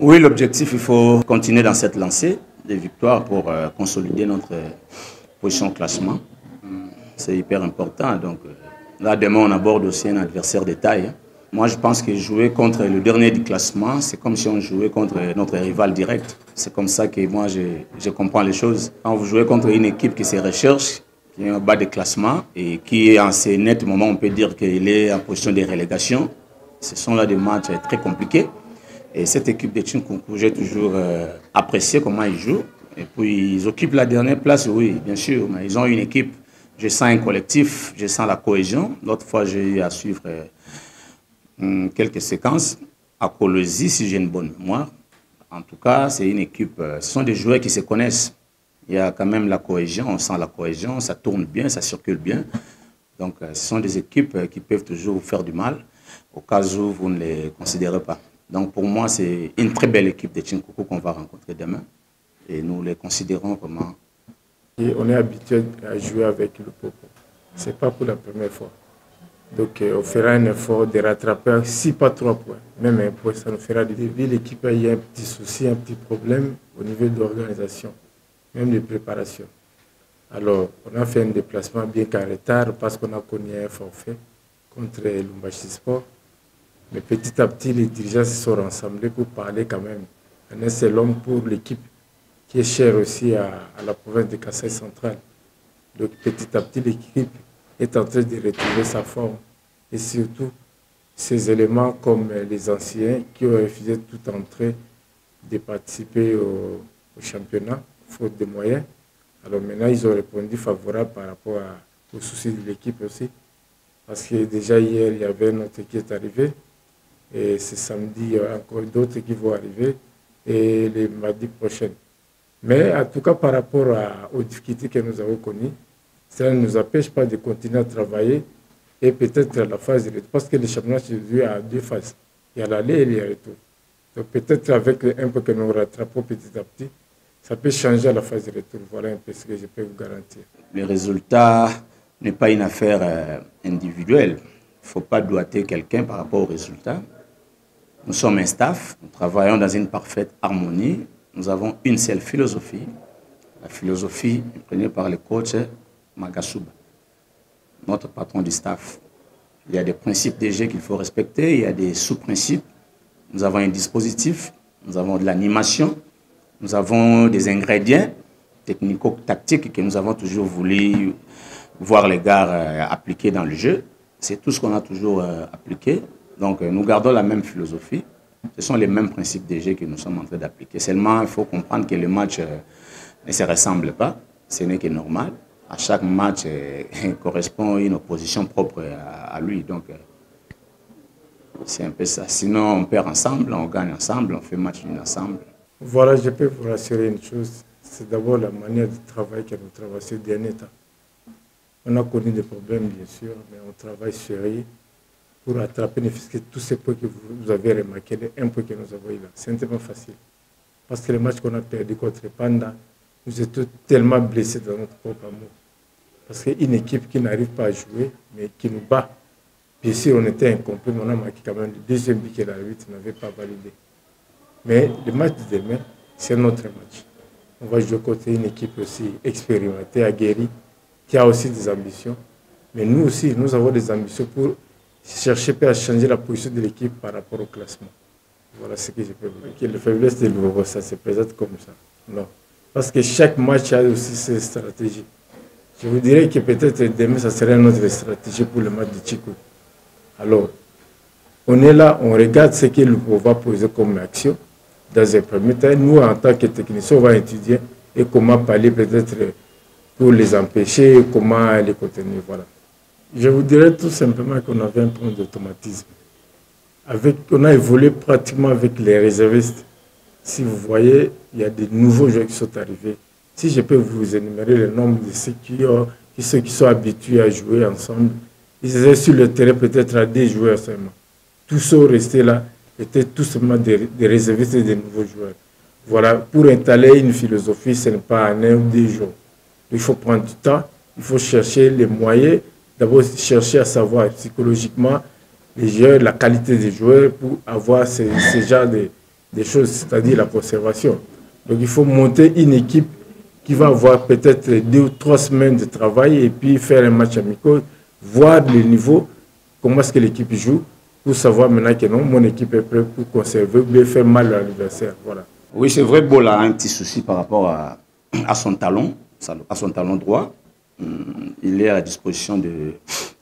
Oui, l'objectif, il faut continuer dans cette lancée de victoires pour consolider notre position au classement. C'est hyper important. Donc, là, demain, on aborde aussi un adversaire de taille. Moi, je pense que jouer contre le dernier du classement, c'est comme si on jouait contre notre rival direct. C'est comme ça que moi, je comprends les choses. Quand vous jouez contre une équipe qui se recherche, qui est en bas de classement et qui, en ces nets moments, on peut dire qu'il est en position de relégation, ce sont là des matchs très compliqués. Et cette équipe de Tchinkounkou, j'ai toujours apprécié comment ils jouent. Et puis, ils occupent la dernière place, oui, bien sûr. Mais ils ont une équipe, je sens un collectif, je sens la cohésion. L'autre fois, j'ai eu à suivre quelques séquences à Colosi, si j'ai une bonne mémoire. En tout cas, c'est une équipe, ce sont des joueurs qui se connaissent. Il y a quand même la cohésion, on sent la cohésion, ça tourne bien, ça circule bien. Donc, ce sont des équipes qui peuvent toujours vous faire du mal au cas où vous ne les considérez pas. Donc, pour moi, c'est une très belle équipe de Tchinkounkou qu'on va rencontrer demain. Et nous les considérons vraiment. Et on est habitué à jouer avec le Popo. Ce n'est pas pour la première fois. Donc, on fera un effort de rattraper, si pas 3 points, même un point, ça nous fera du début. L'équipe a eu un petit souci, un petit problème au niveau de l'organisation, même de préparation. Alors, on a fait un déplacement bien qu'en retard parce qu'on a connu un forfait contre Lumbashi Sport. Mais petit à petit, les dirigeants se sont rassemblés pour parler quand même. Un seul homme pour l'équipe qui est chère aussi à la province de Kasaï central. Donc, petit à petit, l'équipe est en train de retrouver sa forme. Et surtout, ces éléments comme les anciens qui ont refusé toute entrée de participer au championnat, faute de moyens. Alors maintenant, ils ont répondu favorable par rapport aux soucis de l'équipe aussi. Parce que déjà hier, il y avait un autre qui est arrivé. Et ce samedi, il y a encore d'autres qui vont arriver. Et les mardis prochains. Mais en tout cas, par rapport aux difficultés que nous avons connues, ça ne nous empêche pas de continuer à travailler et peut-être à la phase de retour. Parce que le championnat se joue à 2 phases. Il y a l'aller et le retour. Donc peut-être avec un peu que nous rattrapons petit à petit, ça peut changer à la phase de retour. Voilà un peu ce que je peux vous garantir. Le résultat n'est pas une affaire individuelle. Il ne faut pas doiter quelqu'un par rapport au résultat. Nous sommes un staff, nous travaillons dans une parfaite harmonie. Nous avons une seule philosophie. La philosophie imprégnée par le coach Magasuba, notre patron du staff. Il y a des principes de jeu qu'il faut respecter, il y a des sous-principes. Nous avons un dispositif, nous avons de l'animation, nous avons des ingrédients technico-tactiques que nous avons toujours voulu voir les gars appliquer dans le jeu. C'est tout ce qu'on a toujours appliqué. Donc nous gardons la même philosophie. Ce sont les mêmes principes de jeu que nous sommes en train d'appliquer. Seulement, il faut comprendre que le match ne se ressemble pas. Ce n'est que normal. À chaque match correspond à une opposition propre à lui. Donc, c'est un peu ça. Sinon, on perd ensemble, on gagne ensemble, on fait match nul ensemble. Voilà, je peux vous rassurer une chose. C'est d'abord la manière de travailler que nous travaillons ces derniers temps. On a connu des problèmes, bien sûr, mais on travaille sérieux pour attraper tous ces points que vous avez remarqués, les 1 point que nous avons eu là. Ce n'était pas facile. Parce que le match qu'on a perdu contre Panda, nous étions tellement blessés dans notre propre amour. Parce qu'une équipe qui n'arrive pas à jouer, mais qui nous bat, bien sûr, on était incomplet, mais on a marqué quand même le deuxième but que l'arbitre n'avait pas validé. Mais le match de demain, c'est notre match. On va jouer contre une équipe aussi expérimentée, aguerrie, qui a aussi des ambitions. Mais nous aussi, nous avons des ambitions pour chercher à changer la position de l'équipe par rapport au classement. Voilà ce que je peux vous dire. La faiblesse de l'Uruguay, ça se présente comme ça. Non. Parce que chaque match a aussi ses stratégies. Je vous dirais que peut-être demain, ça serait notre stratégie pour le match de Chico. Alors, on est là, on regarde ce que l'Uruguay va poser comme action. Dans un premier temps, nous, en tant que techniciens, on va étudier et comment parler peut-être pour les empêcher, comment les contenir. Voilà. Je vous dirais tout simplement qu'on avait un point d'automatisme. On a évolué pratiquement avec les réservistes. Si vous voyez, il y a des nouveaux joueurs qui sont arrivés. Si je peux vous énumérer le nombre de ceux qui sont habitués à jouer ensemble, ils étaient sur le terrain peut-être à 2 joueurs seulement. Tous ceux restés là étaient tout simplement des réservistes et des nouveaux joueurs. Voilà, pour installer une philosophie, ce n'est pas en 1 ou 2 jours. Il faut prendre du temps, il faut chercher les moyens, d'abord chercher à savoir psychologiquement les joueurs, la qualité des joueurs pour avoir ce genre des choses, c'est-à-dire la conservation. Donc il faut monter une équipe qui va avoir peut-être 2 ou 3 semaines de travail et puis faire un match amical, voir le niveau, comment est-ce que l'équipe joue, pour savoir maintenant que non, mon équipe est prête pour conserver ou bien faire mal à l'adversaire. Voilà. Oui, c'est vrai, Bola a un petit souci par rapport à son talon droit. Il est à la disposition du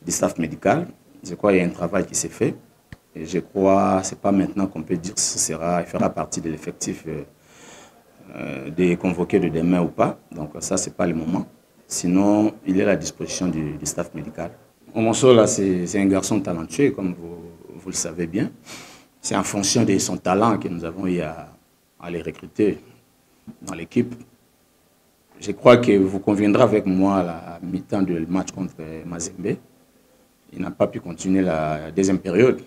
staff médical. Je crois qu'il y a un travail qui s'est fait. Et je crois que ce n'est pas maintenant qu'on peut dire si il fera partie de l'effectif de convoquer de demain ou pas. Donc ça, ce n'est pas le moment. Sinon, il est à la disposition du staff médical. Omonso, là, c'est un garçon talentueux, comme vous le savez bien. C'est en fonction de son talent que nous avons eu à les recruter dans l'équipe. Je crois que vous conviendrez avec moi à la mi-temps du match contre Mazembe. Il n'a pas pu continuer la deuxième période.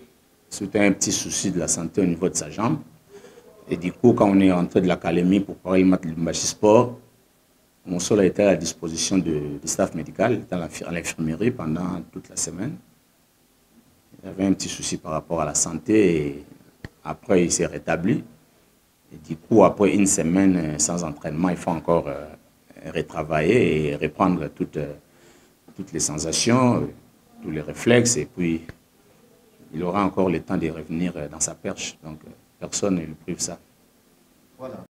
C'était un petit souci de la santé au niveau de sa jambe. Et du coup, quand on est rentré de l'académie pour préparer le match de Lumbashi Sport, mon sol a été à la disposition du staff médical. Il était à l'infirmerie pendant toute la semaine. Il avait un petit souci par rapport à la santé et après il s'est rétabli. Et du coup, après une semaine sans entraînement, il faut encore retravailler et reprendre toutes les sensations, tous les réflexes. Et puis, il aura encore le temps de revenir dans sa perche. Donc, personne ne lui prive ça. Voilà.